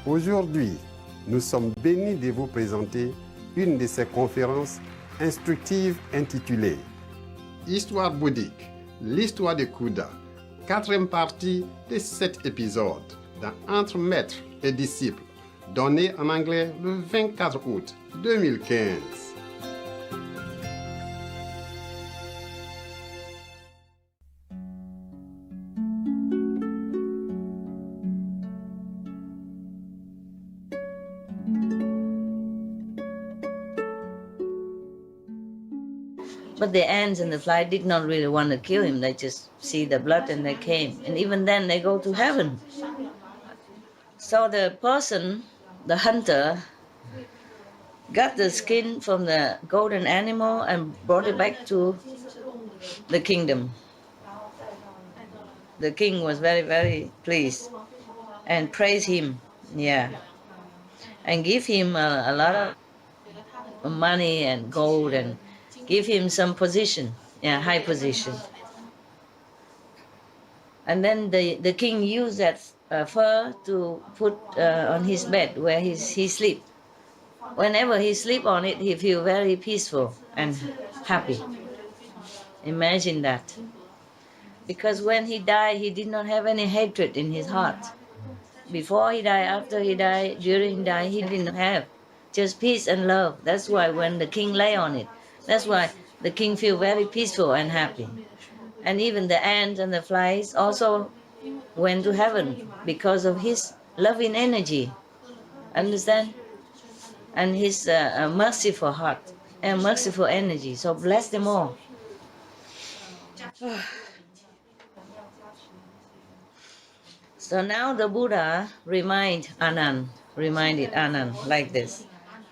Aujourd'hui, nous sommes bénis de vous présenter une de ces conférences instructives intitulée Histoire bouddhique, l'histoire de Khuda, quatrième partie de 7 épisodes dans Entre maîtres et disciples, donné en anglais le 24 août 2015. But the ants and the fly did not really want to kill him. They just see the blood and they came. And even then they go to heaven. So the person, the hunter, got the skin from the golden animal and brought it back to the kingdom. The king was very, very pleased and praised him, and give him a lot of money and gold and give him some position, high position. And then the king used that fur to put on his bed where he sleep. Whenever he sleep on it, he feel very peaceful and happy. Imagine that. Because when he died, he did not have any hatred in his heart. Before he died, after he died, during he died, he didn't have. Just peace and love. That's why when the king lay on it, that's why the king feel very peaceful and happy. And even the ants and the flies also went to heaven because of his loving energy. Understand? And his merciful heart and merciful energy. So bless them all. So now the Buddha reminded Anand like this.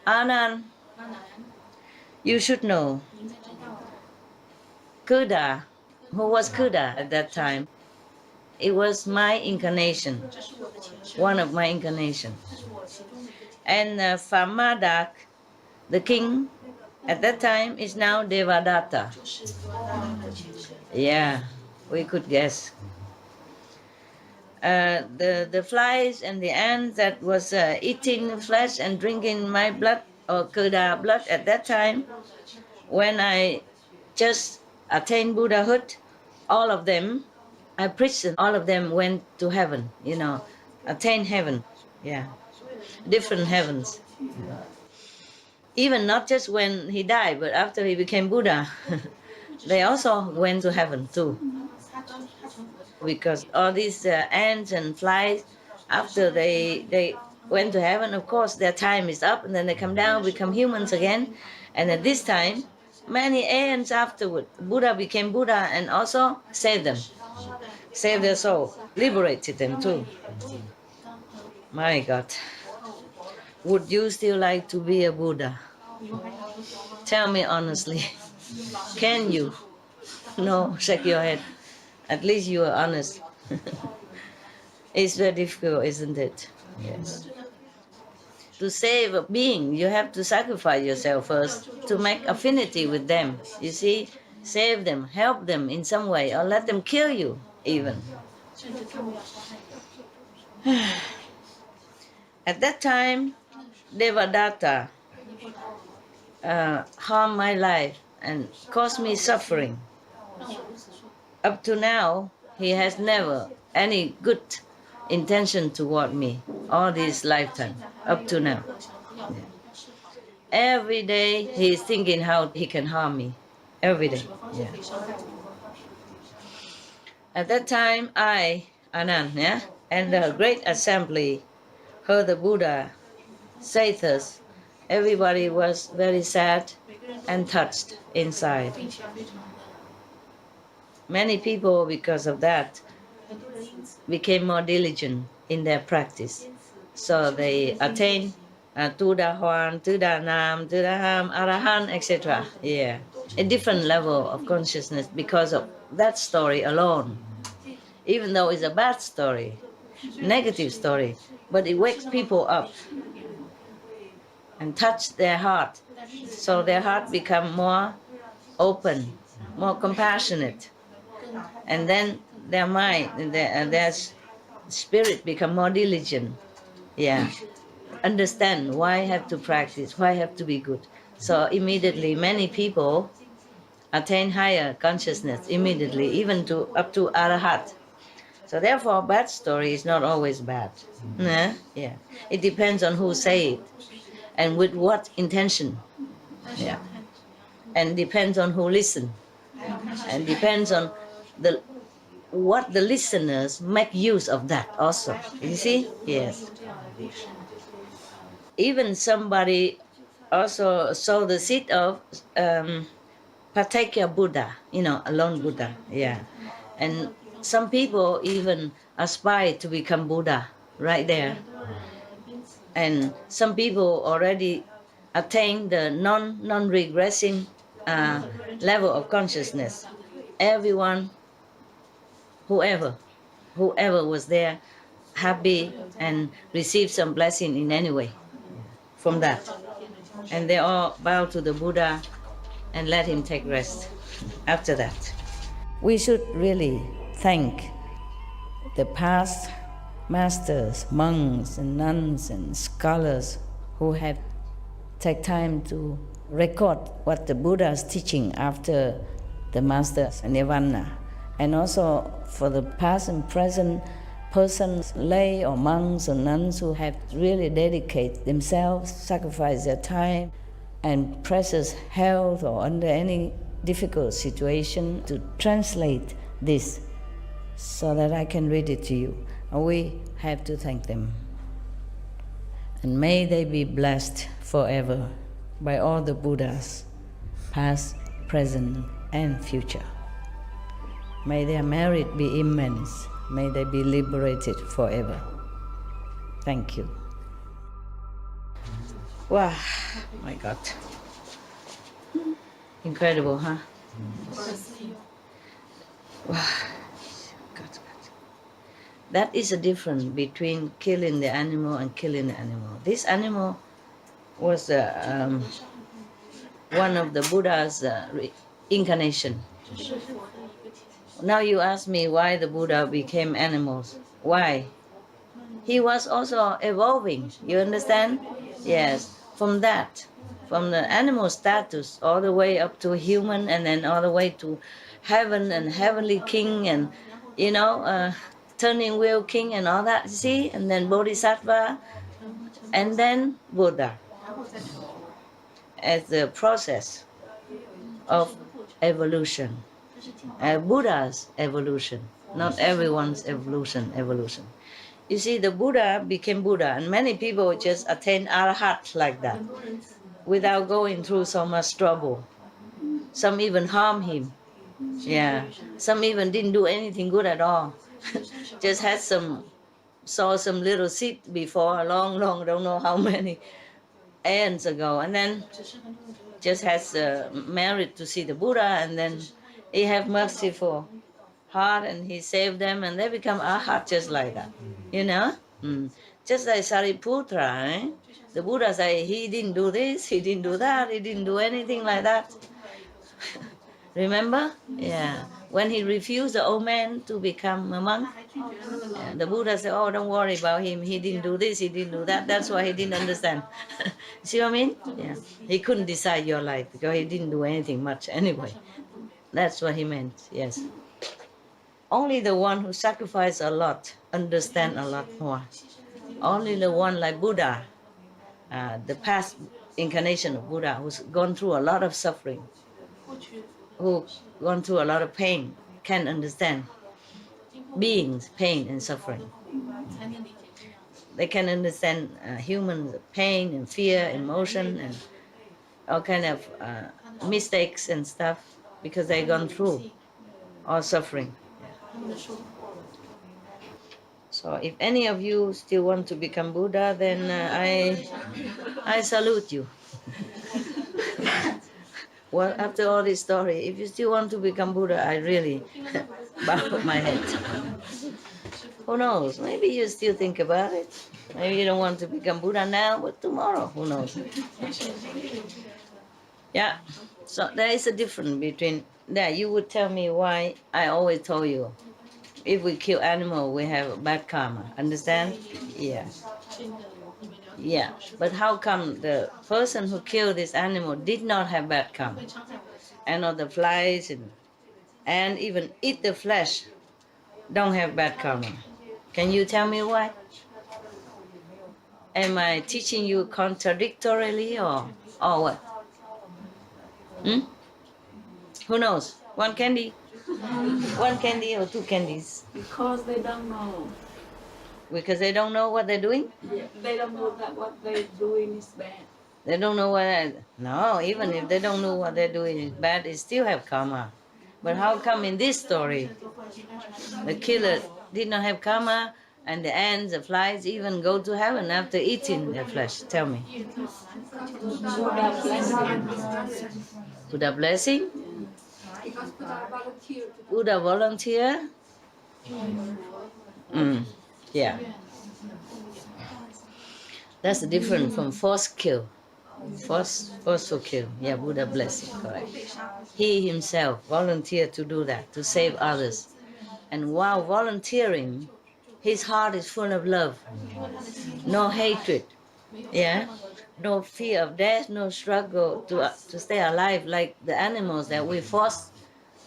Anand, you should know, Khuda, who was Khuda at that time, it was my incarnation, one of my incarnations. And Famadak, the king at that time, is now Devadatta. Yeah, we could guess. The flies and the ants that was eating flesh and drinking my blood or Khuda blood at that time, when I just attained Buddhahood, all of them, I preached and all of them went to heaven, attained heaven, different heavens. Even not just when he died, but after he became Buddha, they also went to heaven too. Because all these ants and flies, after they went to heaven, of course, their time is up, and then they come down, become humans again. And at this time, many ants afterward, Buddha became Buddha and also saved them, saved their soul, liberated them too. My God. Would you still like to be a Buddha? Tell me honestly. Can you? No, shake your head. At least you are honest. It's very difficult, isn't it? Yes. To save a being, you have to sacrifice yourself first to make affinity with them. You see, save them, help them in some way, or let them kill you even. At that time, Devadatta harmed my life and caused me suffering. Up to now, he has never any good intention toward me all this lifetime, up to now. Every day he is thinking how he can harm me. Every day. At that time, I, Anand, and the great assembly heard the Buddha say this. Everybody was very sad and touched inside. Many people, because of that, became more diligent in their practice. So they attained Tuda Huan, Tuda Nam, Tuda Ham, Arahan, etc. A different level of consciousness because of that story alone. Even though it's a bad story, negative story, but it wakes people up and touch their heart. So their heart become more open, more compassionate. And then their mind and their spirit become more diligent Yeah. Understand why I have to practice, why I have to be good. So immediately many people attain higher consciousness immediately, even to up to arahat. So therefore, bad story is not always bad. Nah? Yeah. It depends on who say it and with what intention. Yeah. And depends on who listen. And depends on the what the listeners make use of that also. You see? Yes. Even somebody also saw the seed of Patekya Buddha, alone Buddha. Yeah. And some people even aspire to become Buddha right there. And some people already attain the non-regressing level of consciousness. Everyone, whoever was there, happy and received some blessing in any way from that. And they all bow to the Buddha and let him take rest after that. We should really thank the past masters, monks and nuns and scholars who have taken time to record what the Buddha is teaching after the master's nirvana. And also for the past and present persons, lay or monks or nuns who have really dedicated themselves, sacrificed their time and precious health or under any difficult situation to translate this so that I can read it to you. And we have to thank them. And may they be blessed forever by all the Buddhas, past, present, and future. May their merit be immense. May they be liberated forever. Thank you. Wow, my God. Incredible, huh? Wow. God. That is a difference between killing the animal and killing the animal. This animal was one of the Buddha's incarnation. Now you ask me why the Buddha became animals. Why? He was also evolving, you understand? Yes, from the animal status all the way up to human and then all the way to heaven and heavenly king and, turning wheel king and all that, see? And then bodhisattva and then Buddha as the process of evolution. Buddha's evolution, not everyone's evolution. You see, the Buddha became Buddha, and many people just attain arahat like that, without going through so much trouble. Some even harm him. Yeah, some even didn't do anything good at all. Just saw some little seed before, a long, don't know how many aeons ago, and then just has married to see the Buddha, and then he have merciful heart and he saved them and they become arhat just like that, Just like Sariputra, the Buddha said he didn't do this, he didn't do that, he didn't do anything like that. Remember? Yeah. When he refused the old man to become a monk, the Buddha said, oh, don't worry about him. He didn't do this, he didn't do that. That's why he didn't understand. See what I mean? Yeah. He couldn't decide your life because he didn't do anything much anyway. That's what he meant, yes. Only the one who sacrificed a lot understand a lot more. Only the one like Buddha, the past incarnation of Buddha, who's gone through a lot of suffering, who gone through a lot of pain, can understand beings' pain and suffering. They can understand human pain and fear, emotion, and all kind of mistakes and stuff because they've gone through all suffering. So if any of you still want to become Buddha, then I salute you. Well, after all this story, if you still want to become Buddha, I really bow my head. Who knows? Maybe you still think about it. Maybe you don't want to become Buddha now, but tomorrow, who knows? Yeah, so there is a difference between that. You would tell me why I always told you, if we kill animal, we have bad karma. Understand? Yeah. Yeah, but how come the person who killed this animal did not have bad karma? And all the flies and even eat the flesh don't have bad karma. Can you tell me why? Am I teaching you contradictorily or what? Hmm? Who knows? One candy? One candy or two candies? Because they don't know. Because they don't know what they're doing? Yeah, they don't know that what they're doing is bad. They don't know what. No, even if they don't know what they're doing is bad, they still have karma. But how come in this story, the killer did not have karma, and the ants, the flies, even go to heaven after eating their flesh? Tell me. Buddha blessing. Buddha blessing? Because Buddha volunteered to do. Buddha volunteer? Yeah. That's different from forced kill. Forceful kill. Yeah, Buddha blessing, correct. He himself volunteered to do that, to save others. And while volunteering, his heart is full of love, no hatred, yeah, no fear of death, no struggle to stay alive like the animals that we forced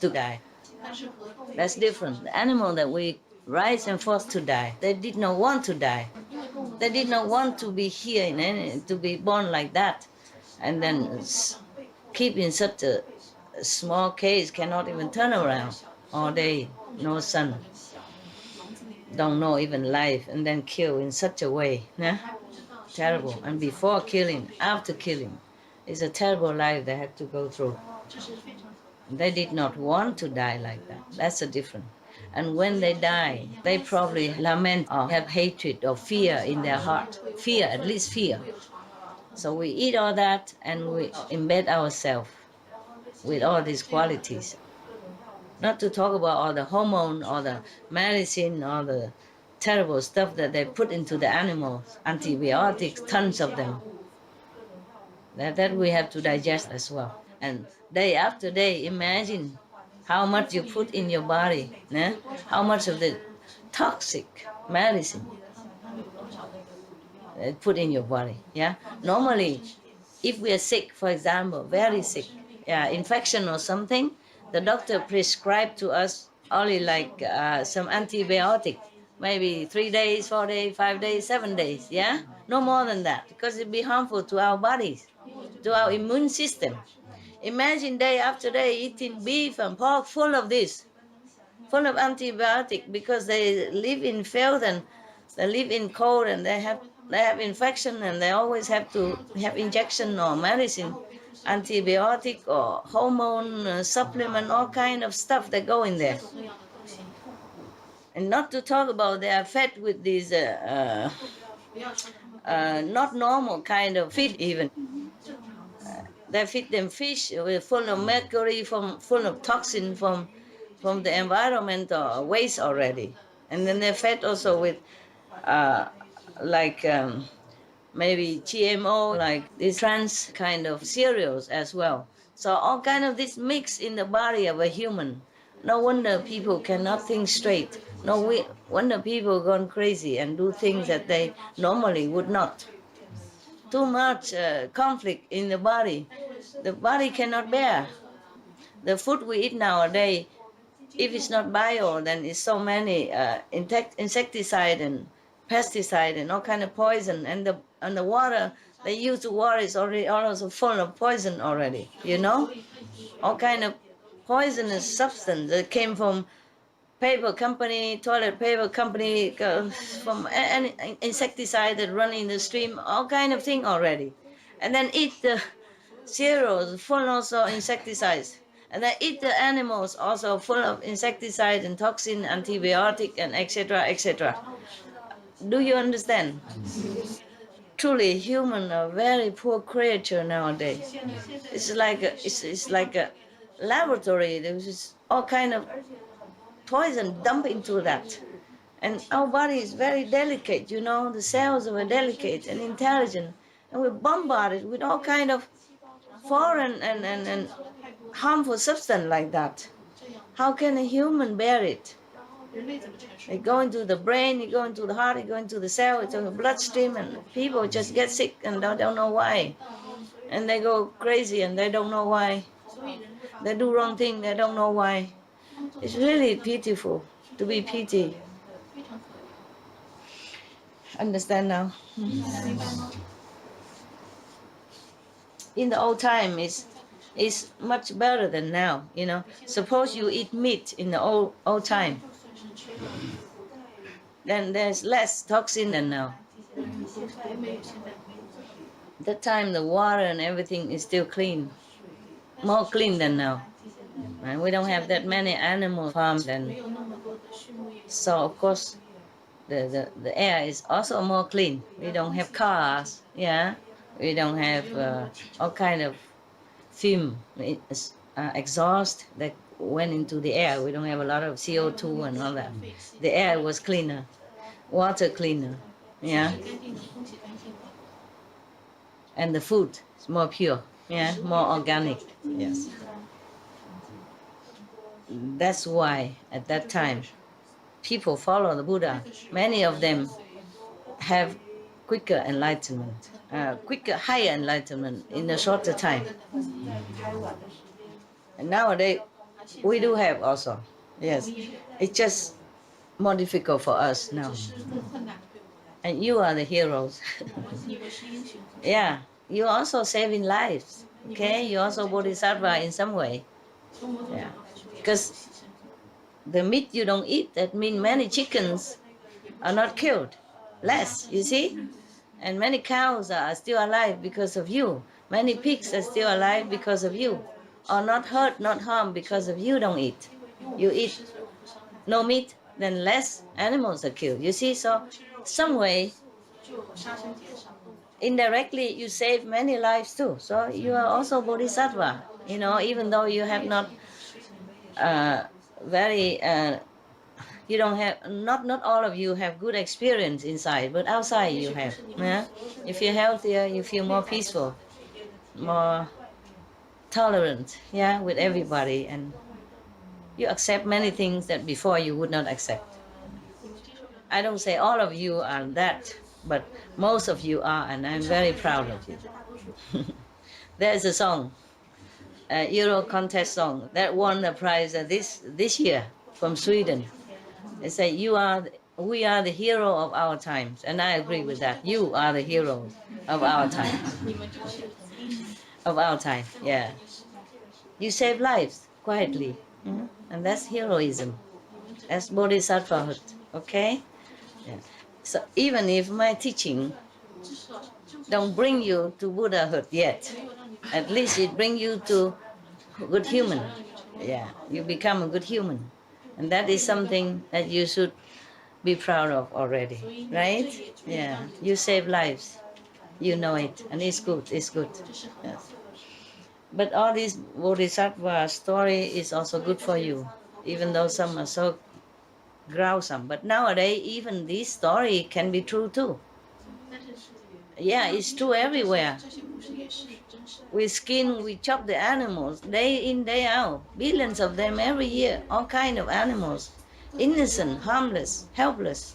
to die. That's different. The animal that we raised and forced to die, they did not want to die. They did not want to be here to be born like that, and then keep in such a small cage, cannot even turn around all day, no sun, don't know even life, and then kill in such a way. Yeah? Terrible. And before killing, after killing, it's a terrible life they have to go through. They did not want to die like that. That's a difference. And when they die, they probably lament or have hatred or fear in their heart. Fear, at least fear. So we eat all that and we embed ourselves with all these qualities. Not to talk about all the hormone or the medicine or the terrible stuff that they put into the animals, antibiotics, tons of them. That we have to digest as well. And day after day, imagine how much you put in your body, né? How much of the toxic medicine put in your body. Yeah. Normally, if we are sick, for example, very sick, yeah, infection or something, the doctor prescribed to us only like some antibiotic, maybe 3 days, 4 days, 5 days, 7 days. Yeah, no more than that, because it'd be harmful to our bodies, to our immune system. Imagine day after day eating beef and pork full of this, full of antibiotic, because they live in filth and they live in cold and they have infection and they always have to have injection or medicine, antibiotic or hormone supplement, all kind of stuff that go in there. And not to talk about they are fed with these not normal kind of feed even. They feed them fish full of mercury, full of toxin from the environmental waste already. And then they're fed also with maybe GMO, like these trans kind of cereals as well. So all kind of this mix in the body of a human. No wonder people cannot think straight. No wonder people gone crazy and do things that they normally would not. Too much conflict in the body. The body cannot bear. The food we eat nowadays, if it's not bio, then it's so many insecticide and pesticide and all kind of poison, and the water they use to water is already also full of poison already. You know, all kind of poisonous substance that came from paper company, toilet paper company, from any insecticide that run in the stream, all kind of thing already, and then eat the cereals full also insecticides. And they eat the animals also full of insecticide and toxin, antibiotic, and etc. etc. Do you understand? Truly, human are very poor creature nowadays. It's like a laboratory. There's all kind of poison dumped into that. And our body is very delicate, you know. The cells are delicate and intelligent, and we're bombarded with all kind of foreign and harmful substance like that. How can a human bear it? They go into the brain, you go into the heart, you go into the cell, it's in the bloodstream, and people just get sick and don't know why. And they go crazy and they don't know why. They do wrong thing, they don't know why. It's really pitiful to be pity. Understand now? In the old time, it's much better than now. You know, suppose you eat meat in the old time, then there's less toxin than now. That time the water and everything is still clean, more clean than now. And we don't have that many animal farms, and so of course the air is also more clean. We don't have cars, yeah. We don't have all kind of fume, exhaust that went into the air. We don't have a lot of CO2 and all that. The air was cleaner, water cleaner, yeah. And the food is more pure, yeah, more organic, yes. That's why at that time people follow the Buddha. Many of them have quicker enlightenment, quicker, higher enlightenment in a shorter time. And nowadays, we do have also, yes. It's just more difficult for us now. And you are the heroes. Yeah, you're also saving lives, okay? You're also bodhisattva in some way. Yeah, because the meat you don't eat, that means many chickens are not killed. Less, you see? And many cows are still alive because of you. Many pigs are still alive because of you. Or not hurt, not harmed because of you don't eat. You eat no meat, then less animals are killed. You see, so some way, indirectly you save many lives too. So you are also bodhisattva, you know, even though you have not you don't have, not all of you have good experience inside, but outside you have. Yeah? You feel healthier, you feel more peaceful, more tolerant, yeah, with everybody, and you accept many things that before you would not accept. I don't say all of you are that, but most of you are, and I'm very proud of you. There's a song, a Euro contest song that won the prize this year from Sweden. They say we are the hero of our times, and I agree with that. You are the heroes of our times. Of our time, yeah. You save lives quietly, and that's heroism. That's bodhisattvahood, okay? Yeah. So even if my teaching don't bring you to Buddhahood yet, at least it brings you to good human. Yeah, you become a good human. And that is something that you should be proud of already, right? Yeah, you save lives. You know it, and it's good, it's good. Yes. But all this bodhisattva story is also good for you, even though some are so gruesome. But nowadays, even this story can be true too. Yeah, it's true everywhere. We skin, we chop the animals day in, day out. Billions of them every year, all kind of animals. Innocent, harmless, helpless.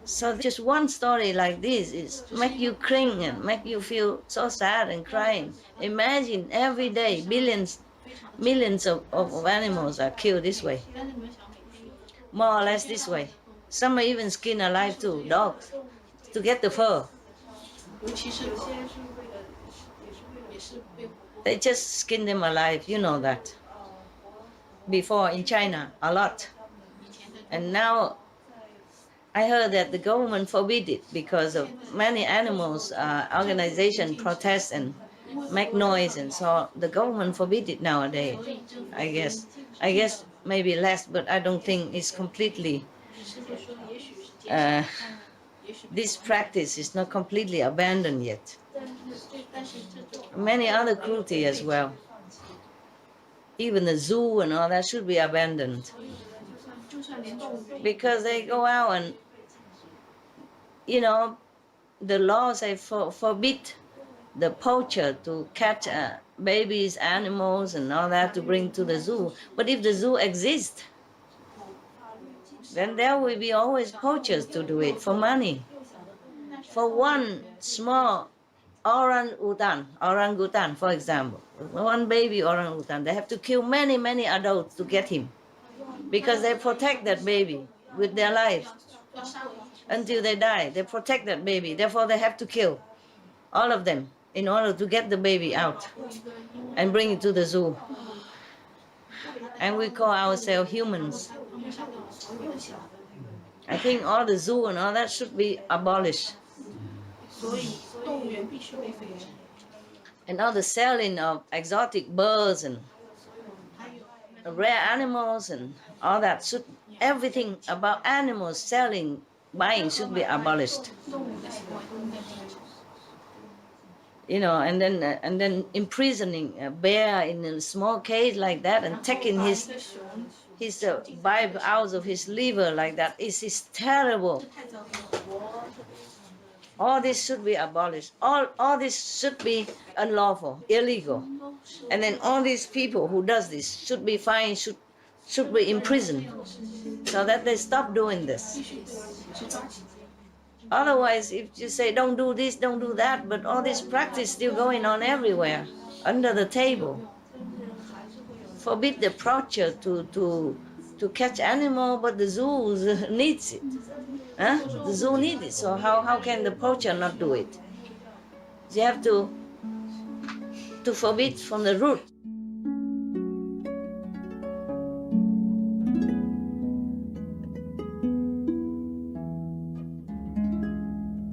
So just one story like this is make you cring and make you feel so sad and crying. Imagine every day millions of animals are killed this way. More or less this way. Some are even skinned alive too, dogs, to get the fur. They just skin them alive, you know that. Before in China, a lot. And now I heard that the government forbid it because of many animals, organization protest and make noise, and so the government forbid it nowadays. I guess maybe less, but I don't think it's completely. This practice is not completely abandoned yet. Many other cruelty as well. Even the zoo and all that should be abandoned. Because they go out and, you know, the laws say forbid the poacher to catch babies, animals and all that to bring to the zoo. But if the zoo exists, then there will be always poachers to do it for money. For one small orangutan, for example, one baby orangutan, they have to kill many adults to get him, because they protect that baby with their life until they die. They protect that baby, therefore they have to kill all of them in order to get the baby out and bring it to the zoo. And we call ourselves humans. I think all the zoo and all that should be abolished. And all the selling of exotic birds and rare animals and all that, should, everything about animals selling, buying should be abolished. You know, and then imprisoning a bear in a small cage like that and taking his vibe out of his liver like that is terrible. All this should be abolished. All this should be unlawful, illegal. And then all these people who does this should be fined, should be imprisoned, so that they stop doing this. Otherwise, if you say don't do this, don't do that, but all this practice still going on everywhere, under the table. Forbid the poacher to catch animal, but the zoo needs it. Huh? The zoo needs it, so how can the poacher not do it? You have to forbid from the root.